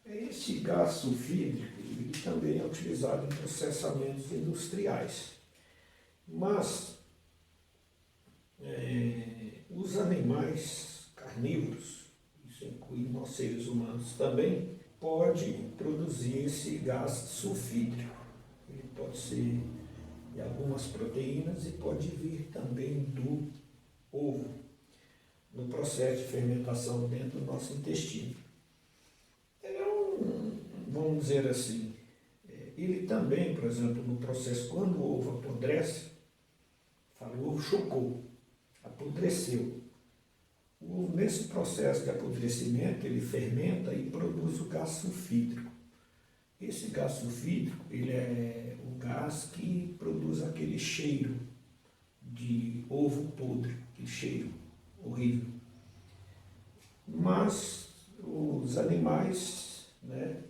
Esse gás sulfídrico ele também é utilizado em processamentos industriais, mas os animais carnívoros, isso inclui nós seres humanos também, pode produzir esse gás sulfídrico. Ele pode ser de algumas proteínas e pode vir também do ovo, no processo de fermentação dentro do nosso intestino. Ele é vamos dizer assim, ele também, por exemplo, no processo, quando o ovo apodrece, o ovo chocou, apodreceu. Nesse processo de apodrecimento, ele fermenta e produz o gás sulfídrico. Esse gás sulfídrico, ele é o gás que produz aquele cheiro de ovo podre, aquele cheiro horrível. Mas os animais, né,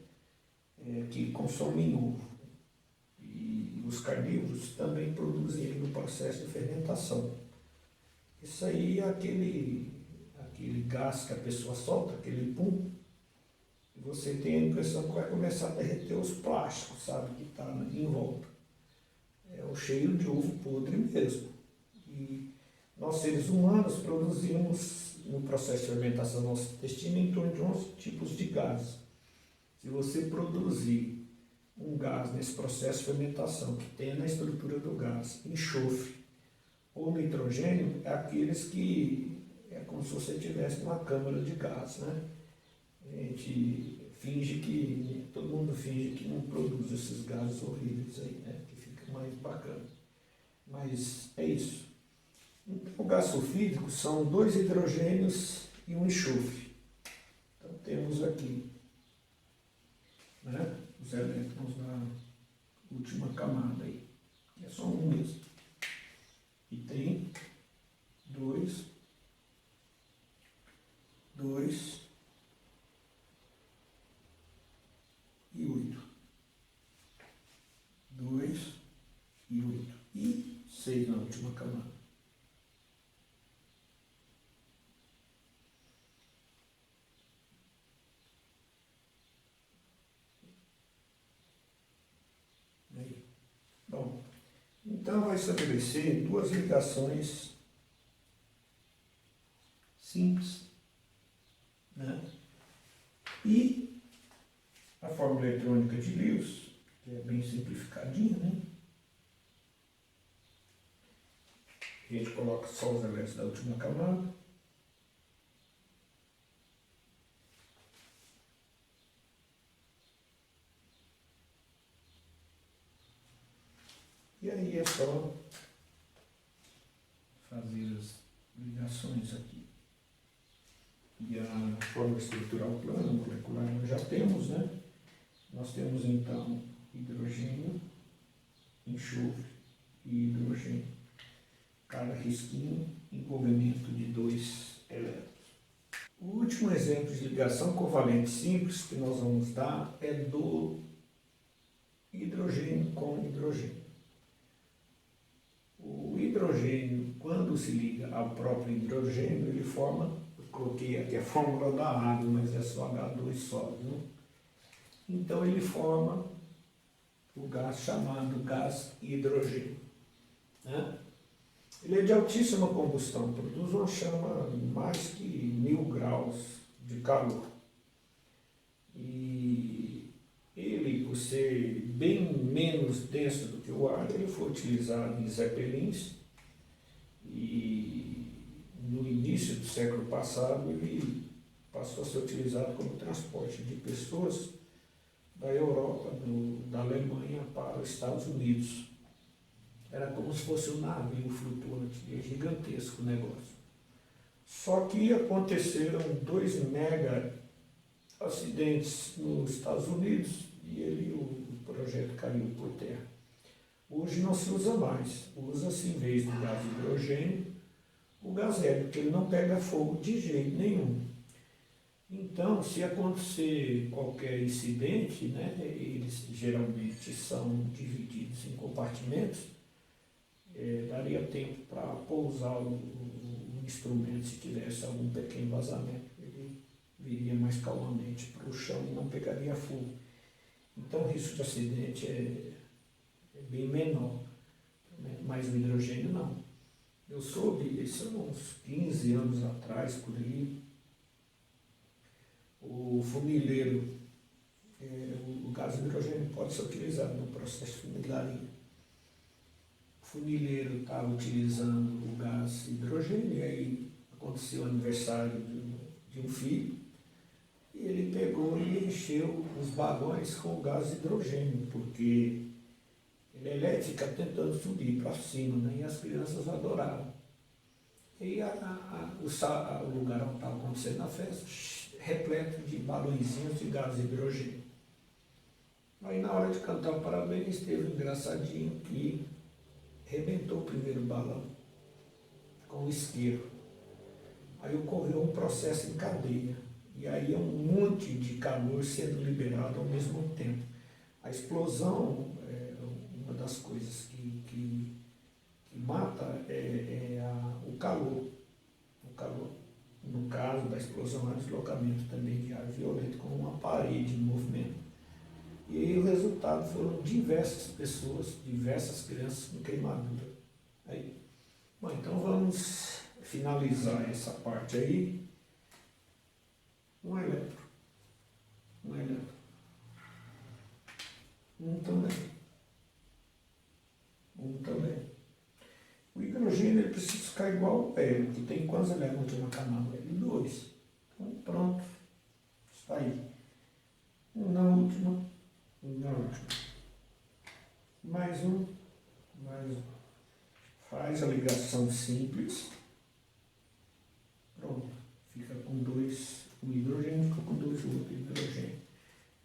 que consomem ovo e os carnívoros também produzem ele no processo de fermentação. Isso aí é aquele gás que a pessoa solta, aquele pum, e você tem a impressão que vai começar a derreter os plásticos, sabe, que está em volta. É o cheiro de ovo podre mesmo. E nós, seres humanos, produzimos no processo de fermentação do nosso intestino em torno de 11 tipos de gases. Se você produzir um gás nesse processo de fermentação que tem na estrutura do gás enxofre ou nitrogênio, é aqueles que é como se você tivesse uma câmara de gás, né? A gente finge que, todo mundo finge que não produz esses gases horríveis aí, né? Que fica mais bacana. Mas é isso. Então, o gás sulfídrico são 2 hidrogênios e um enxofre. Então temos aqui, né, os elétrons na última camada aí. É só um mesmo. E tem 2 e 8. 2 e 8. E 6 na última camada. Aí. Bom, então vai estabelecer 2 ligações simples, né? E a fórmula eletrônica de Lewis, que é bem simplificadinha, né? A gente coloca só os elétrons da última camada. E aí é só fazer as ligações aqui. E a forma estrutural plana, molecular, nós já temos, né? Nós temos então hidrogênio, enxofre e hidrogênio. Cada risquinho, envolvimento de 2 elétrons. O último exemplo de ligação covalente simples que nós vamos dar é do hidrogênio com hidrogênio. O hidrogênio, quando se liga ao próprio hidrogênio, ele forma, eu coloquei aqui a fórmula da água, mas é só H2 sólido, né? Então ele forma o gás chamado gás hidrogênio, né? Ele é de altíssima combustão, produz uma chama mais que 1000 graus de calor. E ele, por ser bem menos denso do que o ar, ele foi utilizado em zeppelins e no início do século passado ele passou a ser utilizado como transporte de pessoas da Europa, da Alemanha para os Estados Unidos. Era como se fosse um navio flutuante, é gigantesco o negócio. Só que aconteceram 2 mega acidentes nos Estados Unidos e o projeto caiu por terra. Hoje não se usa mais, usa-se em vez do gás hidrogênio, o gás hélio, porque ele não pega fogo de jeito nenhum. Então, se acontecer qualquer incidente, né, eles geralmente são divididos em compartimentos, daria tempo para pousar o instrumento se tivesse algum pequeno vazamento, ele viria mais calmamente para o chão e não pegaria fogo. Então o risco de acidente é bem menor, né? Mas o hidrogênio não. Eu soube, isso há uns 15 anos atrás, por aí, o funileiro, o gás hidrogênio pode ser utilizado no processo de funilaria. O funileiro estava utilizando o gás hidrogênio, e aí aconteceu o aniversário de um filho, e ele pegou e encheu os balões com gás hidrogênio, porque ele fica tentando subir para cima, né? E as crianças adoraram. E o lugar onde estava acontecendo a festa, repleto de balõezinhos de gás hidrogênio. Aí na hora de cantar o parabéns, teve um engraçadinho que rebentou o primeiro balão com o isqueiro. Aí ocorreu um processo em cadeia. E aí é um monte de calor sendo liberado ao mesmo tempo. A explosão é uma das coisas que mata o calor. O calor, no caso da explosão, é um deslocamento também de ar violento com uma parede em movimento. E aí o resultado foram diversas pessoas, diversas crianças com queimadura. Aí, bom, então vamos finalizar essa parte aí. Um elétron. Um também. O hidrogênio ele precisa ficar igual ao hélio, que tem quantos elétrons na camada? L2. Então pronto, está aí. Na última. Mais um. Faz a ligação simples. Pronto. Fica com dois, um hidrogênio, fica com dois outros hidrogênio.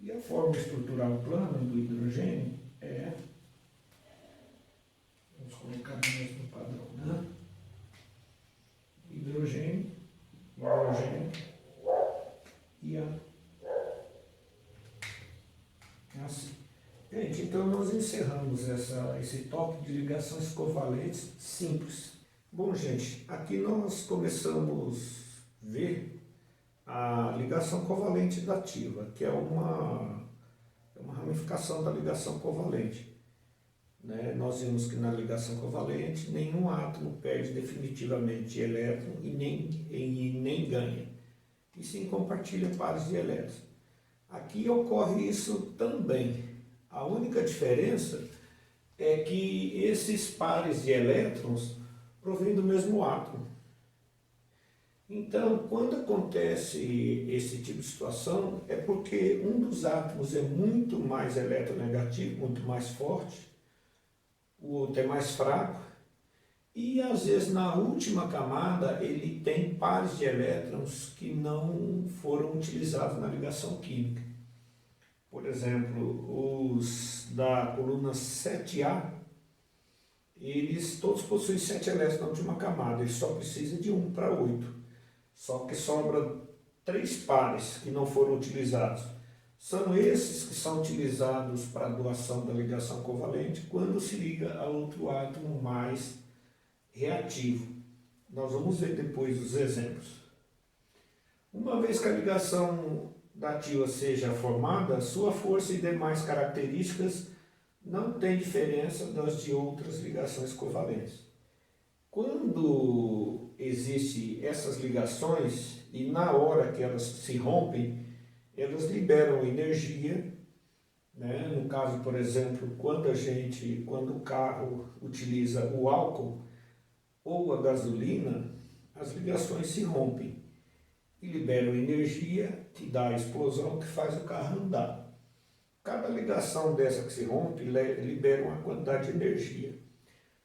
E a forma estrutural plana do hidrogênio é, vamos colocar no mesmo padrão, né? Hidrogênio e é assim. Gente, então nós encerramos esse tópico de ligações covalentes simples. Bom, gente, aqui nós começamos a ver a ligação covalente dativa, que é uma ramificação da ligação covalente. Né? Nós vimos que na ligação covalente nenhum átomo perde definitivamente elétron e nem ganha, e sim compartilha pares de elétrons. Aqui ocorre isso também. A única diferença é que esses pares de elétrons provêm do mesmo átomo. Então, quando acontece esse tipo de situação, é porque um dos átomos é muito mais eletronegativo, muito mais forte, o outro é mais fraco, e às vezes na última camada ele tem pares de elétrons que não foram utilizados na ligação química. Por exemplo, os da coluna 7A, eles todos possuem 7 elétrons na última camada, ele só precisa de 1 para 8. Só que sobra 3 pares que não foram utilizados. São esses que são utilizados para a doação da ligação covalente quando se liga a outro átomo mais reativo. Nós vamos ver depois os exemplos. Uma vez que a ligação dativa seja formada, sua força e demais características não têm diferença das de outras ligações covalentes. Quando existem essas ligações e na hora que elas se rompem, elas liberam energia, né? No caso, por exemplo, quando o carro utiliza o álcool ou a gasolina, as ligações se rompem e liberam energia que dá a explosão que faz o carro andar. Cada ligação dessa que se rompe libera uma quantidade de energia.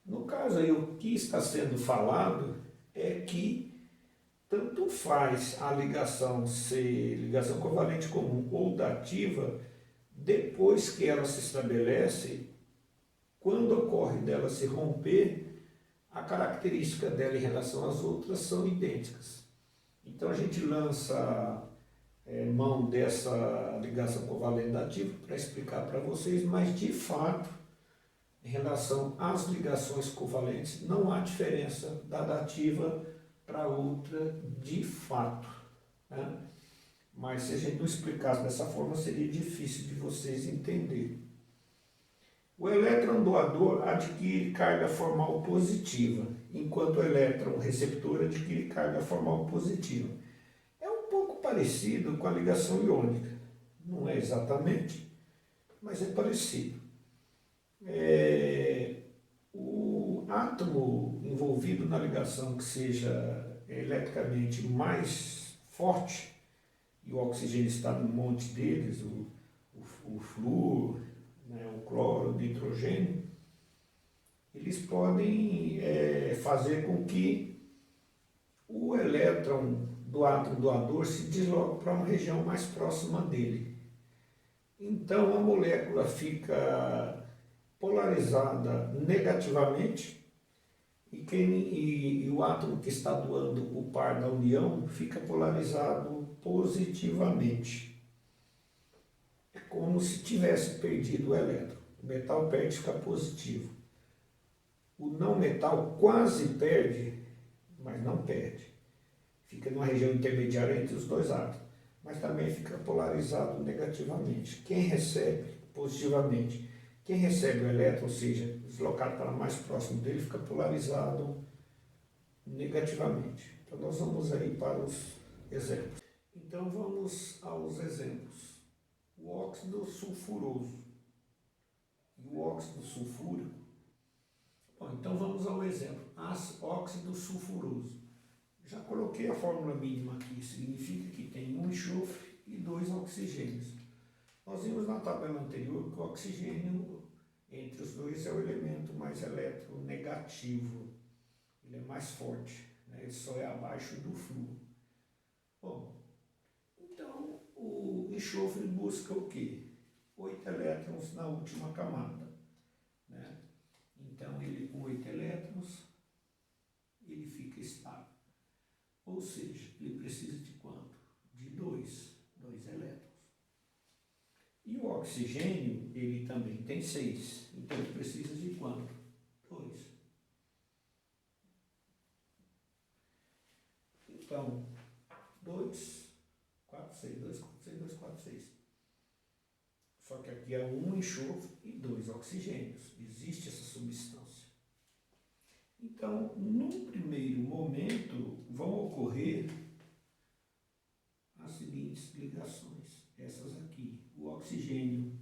No caso aí, o que está sendo falado é que tanto faz a ligação ser ligação covalente comum ou dativa, depois que ela se estabelece, quando ocorre dela se romper, a característica dela em relação às outras são idênticas. Então a gente lança mão dessa ligação covalente dativa para explicar para vocês, mas de fato, em relação às ligações covalentes, não há diferença da dativa para outra de fato, né? mas se a gente não explicasse dessa forma, seria difícil de vocês entenderem. O elétron doador adquire carga formal positiva, enquanto o elétron receptor adquire carga formal positiva. É um pouco parecido com a ligação iônica. Não é exatamente, mas é parecido. O átomo envolvido na ligação que seja eletricamente mais forte, e o oxigênio está no monte deles, o flúor, né, o cloro, o nitrogênio, eles podem fazer com que o elétron do átomo doador se desloque para uma região mais próxima dele. Então a molécula fica polarizada negativamente e o átomo que está doando o par da união fica polarizado positivamente. É como se tivesse perdido o elétron. O metal perde e fica positivo. O não metal quase perde, mas não perde. Fica numa região intermediária entre os dois átomos, mas também fica polarizado negativamente. Quem recebe positivamente, quem recebe o elétron, ou seja, deslocado para mais próximo dele, fica polarizado negativamente. Então nós vamos aí para os exemplos. Então vamos aos exemplos. O óxido sulfuroso e o óxido sulfúrico. Bom, então vamos ao exemplo. Óxido sulfuroso. Já coloquei a fórmula mínima aqui, significa que tem um enxofre e 2 oxigênios. Nós vimos na tabela anterior que o oxigênio entre os dois é o elemento mais eletronegativo, ele é mais forte, né? Ele só é abaixo do flúor. Bom, então o enxofre busca o quê? 8 elétrons na última camada, né? Então ele com 8 elétrons, ele fica estável. Ou seja, ele precisa de quanto? De 2 elétrons. E o oxigênio, ele também tem 6. Então ele precisa de quanto? 2. Então, 2, 4, 6, 2, 4, 6, 2, 4, 6. Só que aqui é um enxofre e 2 oxigênios. Existe essa substância. Então, no primeiro momento, vão ocorrer as seguintes ligações. Essas aqui. O oxigênio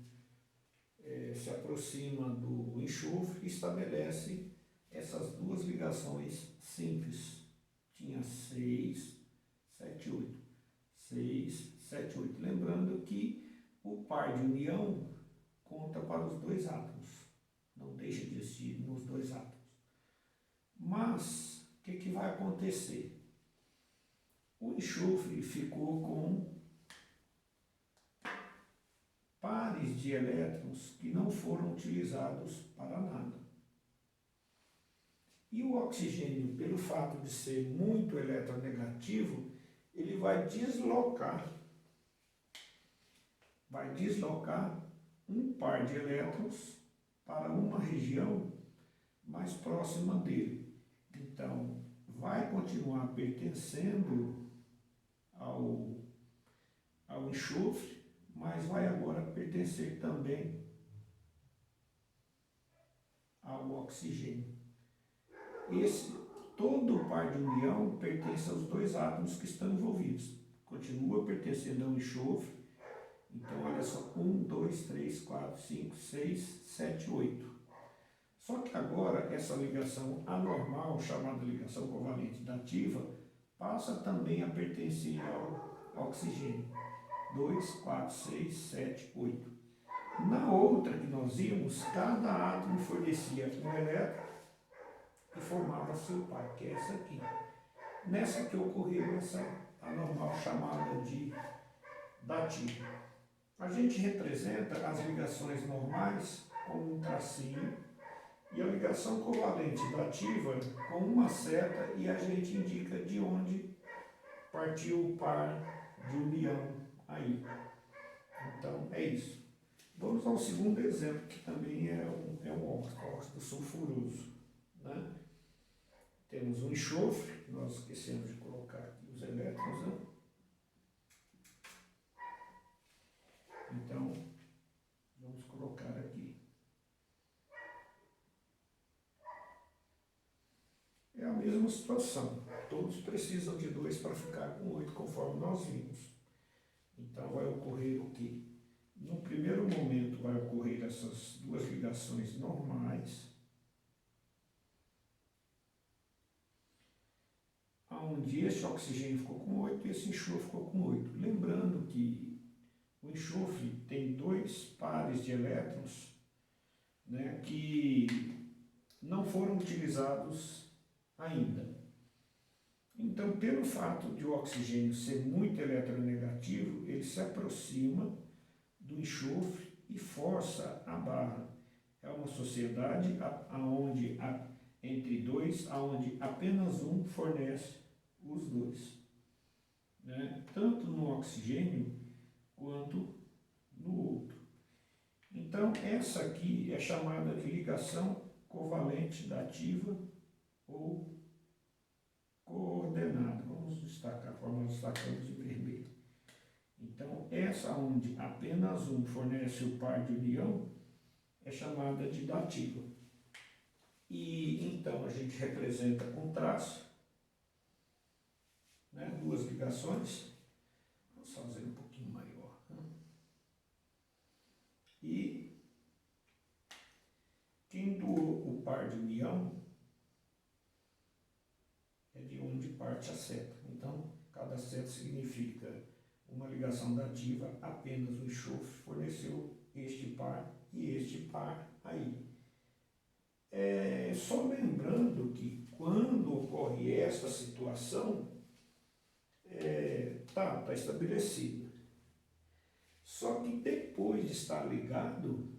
se aproxima do enxofre e estabelece essas duas ligações simples. Tinha 6, 7, 8. 6, 7, 8. Lembrando que o par de união conta para os dois átomos. Não deixa de existir nos dois átomos. Mas, o que vai acontecer? O enxofre ficou com pares de elétrons que não foram utilizados para nada. E o oxigênio, pelo fato de ser muito eletronegativo, ele vai deslocar um par de elétrons para uma região mais próxima dele. Então, vai continuar pertencendo ao enxofre, mas vai agora pertencer também ao oxigênio. Todo o par de união pertence aos dois átomos que estão envolvidos. Continua pertencendo ao enxofre. Então, olha só, 1, 2, 3, 4, 5, 6, 7, 8. Só que agora essa ligação anormal, chamada ligação covalente dativa, passa também a pertencer ao oxigênio. 2, 4, 6, 7, 8. Na outra que nós vimos, cada átomo fornecia um elétron e formava seu par, que é essa aqui. Nessa que ocorreu essa anormal chamada de dativa. A gente representa as ligações normais com um tracinho e a ligação covalente dativa com uma seta e a gente indica de onde partiu o par de união aí. Então é isso. Vamos ao segundo exemplo, que também é um óxido sulfuroso, né? Temos um enxofre, nós esquecemos de colocar aqui os elétrons, né? mesma situação. Todos precisam de 2 para ficar com 8, conforme nós vimos. Então vai ocorrer o quê? No primeiro momento vai ocorrer essas 2 ligações normais, onde esse oxigênio ficou com 8 e esse enxofre ficou com 8. Lembrando que o enxofre tem 2 pares de elétrons, né, que não foram utilizados ainda. Então, pelo fato de o oxigênio ser muito eletronegativo, ele se aproxima do enxofre e força a barra. É uma sociedade aonde entre 2, aonde apenas um fornece os 2, né? Tanto no oxigênio quanto no outro. Então, essa aqui é chamada de ligação covalente dativa ou coordenada. Vamos destacar, como nós destacamos em vermelho. Então, essa onde apenas um fornece o par de união é chamada de dativa. E então a gente representa com traço, né, 2 ligações. Vamos fazer um pouquinho maior. Né? E quem doou o par de união é de onde parte a seta. Então, cada seta significa uma ligação dativa, apenas o enxofre forneceu este par e este par aí. Só lembrando que quando ocorre esta situação, tá estabelecido. Só que depois de estar ligado,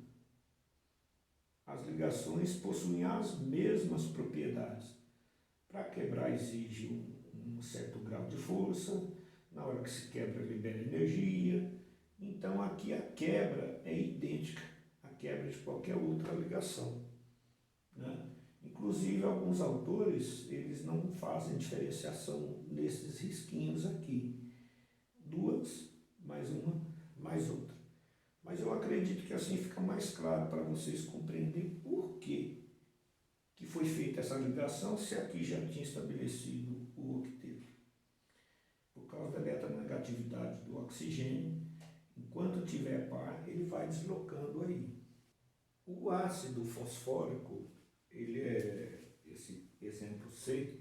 as ligações possuem as mesmas propriedades. Para quebrar exige um certo grau de força, na hora que se quebra libera energia. Então aqui a quebra é idêntica à quebra de qualquer outra ligação, né? Inclusive alguns autores, eles não fazem diferenciação nesses risquinhos aqui. 2 mais uma mais outra. Mas eu acredito que assim fica mais claro para vocês compreenderem por que foi feita essa ligação, se aqui já tinha estabelecido o octeto. Por causa da eletronegatividade do oxigênio, enquanto tiver par, ele vai deslocando aí. O ácido fosfórico, ele é, esse exemplo C,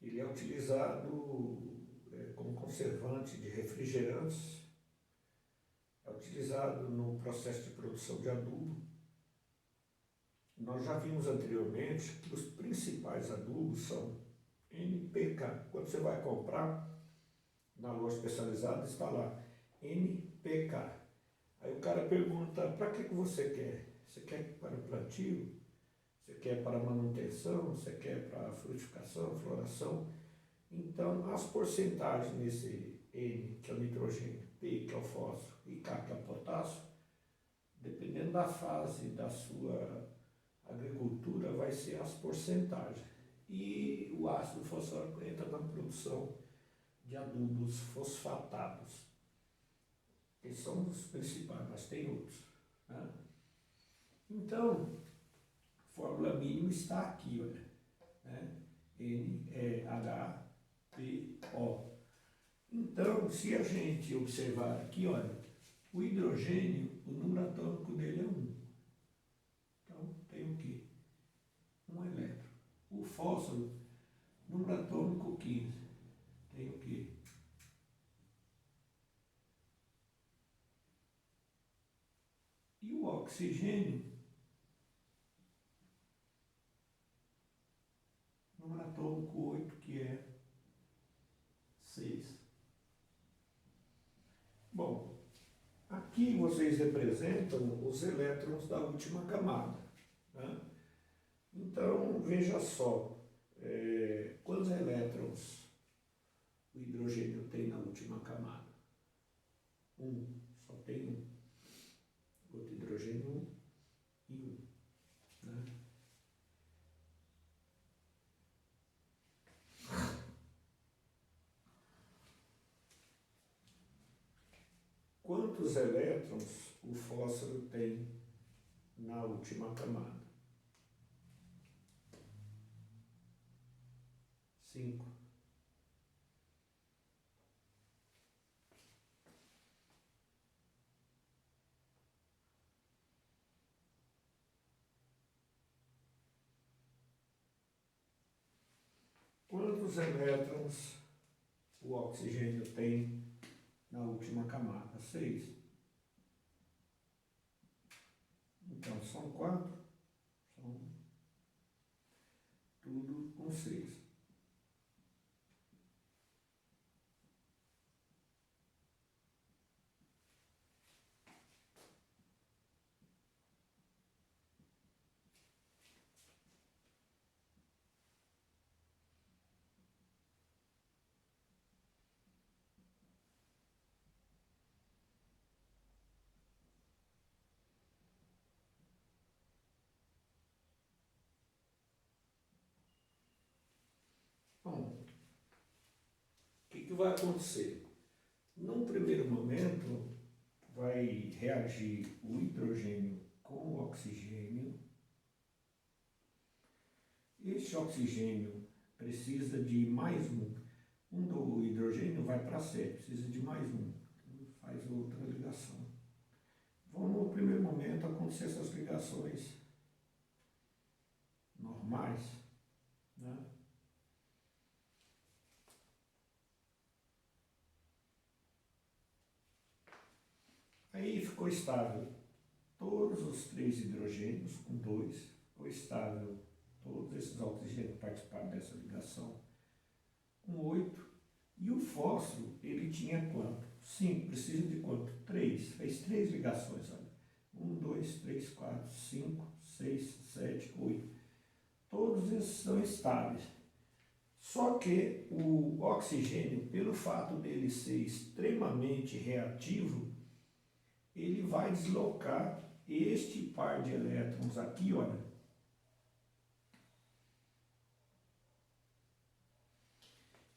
ele é utilizado como conservante de refrigerantes, é utilizado no processo de produção de adubo. Nós já vimos anteriormente que os principais adubos são NPK. Quando você vai comprar na loja especializada, está lá NPK. Aí o cara pergunta, para que você quer? Você quer para o plantio? Você quer para manutenção? Você quer para frutificação, floração? Então, as porcentagens nesse N, que é o nitrogênio, P, que é o fósforo, e K, que é o potássio, dependendo da fase da sua agricultura, vai ser as porcentagens. E o ácido fosfórico entra na produção de adubos fosfatados. Eles são os principais, mas tem outros, né? Então, a fórmula mínima está aqui, olha, né? NeHPO. Então, se a gente observar aqui, olha, o hidrogênio, o número atômico dele é 1. Então, tem o quê? 1 elétron. O fósforo, número atômico 15. Tem o quê? E o oxigênio, número atômico 8, que é 6. Bom, aqui vocês representam os elétrons da última camada, né? Então, veja só, quantos elétrons o hidrogênio tem na última camada? 1, só tem 1. Outro hidrogênio 1 e 1. Né? Quantos elétrons o fósforo tem na última camada? 5. Quantos elétrons o oxigênio tem na última camada? 6. Então, são 4. São tudo com 6. Bom, o que vai acontecer? Num primeiro momento, vai reagir o hidrogênio com o oxigênio. Este oxigênio precisa de mais um. Um do hidrogênio vai para 7, precisa de mais um. Faz outra ligação. Vão no primeiro momento acontecer essas ligações normais, né? Aí ficou estável todos os 3 hidrogênios com 2, ficou estável todos esses oxigênios que participaram dessa ligação com 8, e o fósforo ele tinha quanto? 5, precisa de quanto? 3, fez 3 ligações, olha. 1, 2, 3, 4, 5, 6, 7, 8. Todos esses são estáveis. Só que o oxigênio, pelo fato dele ser extremamente reativo, ele vai deslocar este par de elétrons aqui, olha,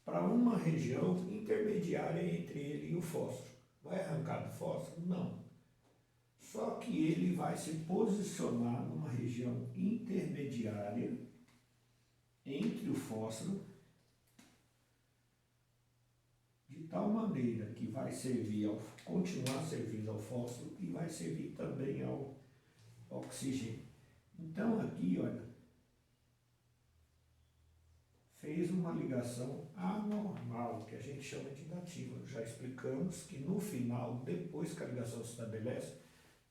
para uma região intermediária entre ele e o fósforo. Vai arrancar do fósforo? Não. Só que ele vai se posicionar numa região intermediária entre o fósforo, de tal maneira que vai servir continuar servindo ao fósforo e vai servir também ao oxigênio. Então aqui, olha, fez uma ligação anormal, que a gente chama de inativa. Já explicamos que no final, depois que a ligação se estabelece,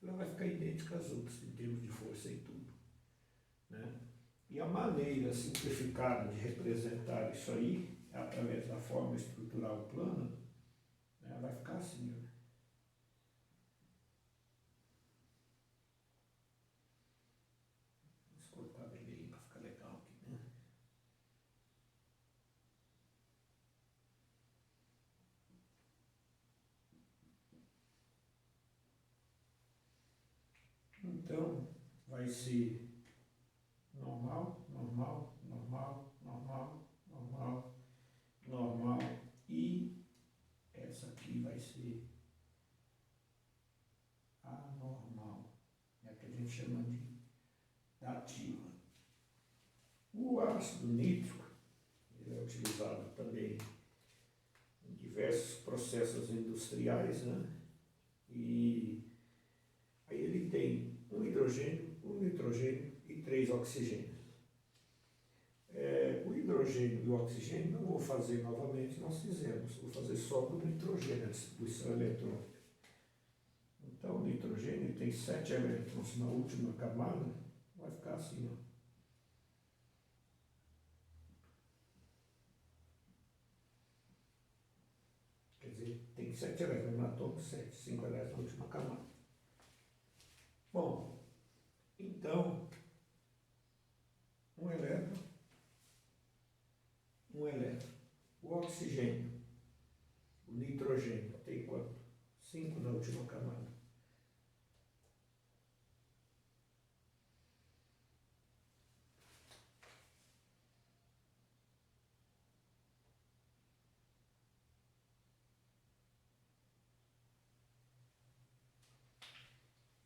ela vai ficar idêntica às outras, em termos de força e tudo, né? E a maneira simplificada de representar isso aí, através da forma estrutural plana, né, vai ficar assim, ó. Vamos cortar bem aí para ficar legal aqui, né? Então, vai ser normal, normal, normal, normal, normal, normal, e essa aqui vai ser anormal, é a que a gente chama de dativa. O ácido nítrico ele é utilizado também em diversos processos industriais, né? E aí ele tem um hidrogênio, um nitrogênio e 3 oxigênios. O hidrogênio e o oxigênio não vou fazer novamente, nós fizemos, vou fazer só do nitrogênio, a distribuição eletrônica. Então o nitrogênio tem 7 elétrons na última camada, vai ficar assim, ó. Quer dizer, tem 7 elétrons no átomo, 7, 5 elétrons na última camada. Bom, então, um elétron, o oxigênio, o nitrogênio, tem quanto? 5 na última camada.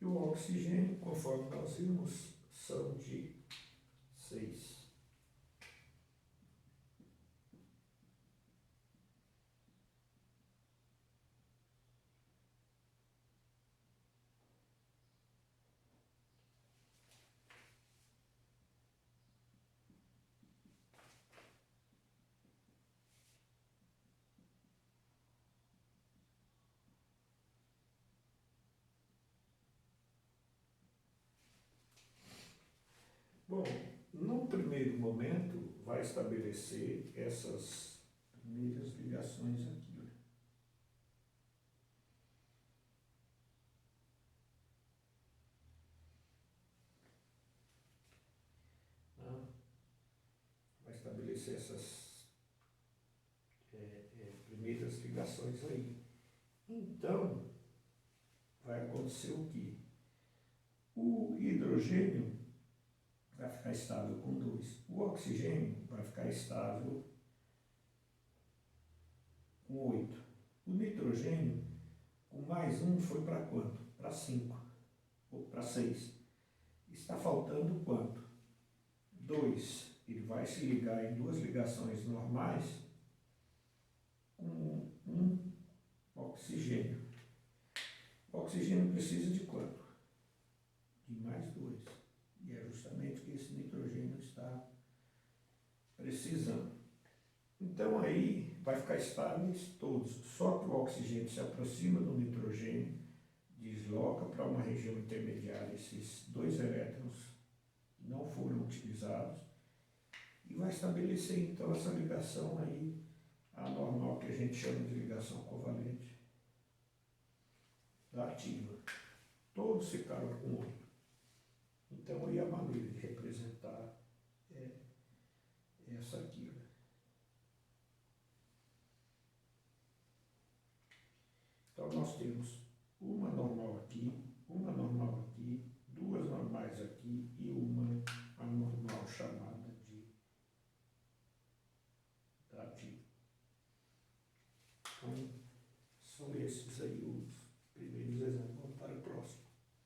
E o oxigênio, conforme nós vimos, são de 6. primeiro momento, vai estabelecer essas primeiras ligações aqui. Olha. Vai estabelecer essas primeiras ligações aí. Então, vai acontecer o quê? O hidrogênio vai ficar estável com 2. O oxigênio vai ficar estável com 8. O nitrogênio, com mais 1, foi para quanto? Para 5. Ou para 6. Está faltando quanto? 2. Ele vai se ligar em duas ligações normais com um oxigênio. O oxigênio precisa de quanto? De mais 2. E é justamente o que esse nitrogênio está precisando. Então aí vai ficar estáveis todos. Só que o oxigênio se aproxima do nitrogênio, desloca para uma região intermediária esses 2 elétrons que não foram utilizados e vai estabelecer então essa ligação aí anormal que a gente chama de ligação covalente da ativa. Todos ficaram com 8. Então aí a maneira de representar é essa aqui. Então nós temos